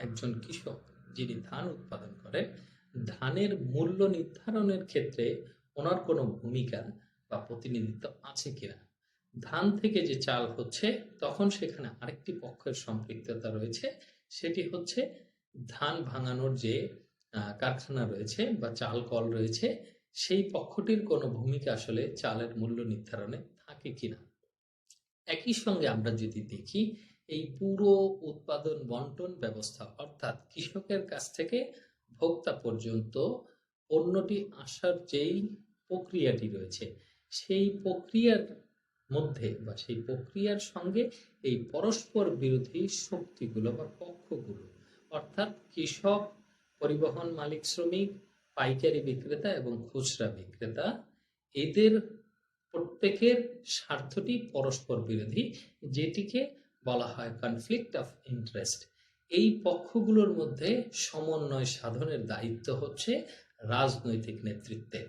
একজন কৃষক যিনি ধান উৎপাদন করেন, ধানের মূল্য নির্ধারণের ক্ষেত্রে ওনার কোনো ভূমিকা বা প্রতিনিধিত্ব আছে কিনা? ধান থেকে যে চাল হচ্ছে, তখন সেখানে আরেকটি পক্ষের সম্পৃক্ততা রয়েছে। সেটি হচ্ছে ধান ভাঙানোর যে কারখানা রয়েছে বা চাল কল রয়েছে, সেই পক্ষটির কোনো ভূমিকা আসলে চালের মূল্য নির্ধারণে থাকে কিনা? একই সঙ্গে আমরা যদি দেখি, এই পুরো উৎপাদন বন্টন ব্যবস্থা অর্থাৎ কৃষকের কাছ থেকে ভোক্তা পর্যন্ত পণ্যটি আসার যেই প্রক্রিয়াটি রয়েছে, সেই প্রক্রিয়ার মধ্যে বা সেই প্রক্রিয়ার সঙ্গে এই পরস্পর বিরোধী শক্তিগুলো বা পক্ষগুলো অর্থাৎ কৃষক, পরিবহন মালিক শ্রমিক, পাইকারি বিক্রেতা এবং খুচরা বিক্রেতা, এদের প্রত্যেকের স্বার্থটি পরস্পর বিরোধী, যেটিকে বলা হয় কনফ্লিক্ট অফ ইন্টারেস্ট। এই পক্ষগুলোর মধ্যে সমন্বয় সাধনের দায়িত্ব হচ্ছে রাজনৈতিক নেতৃত্বের।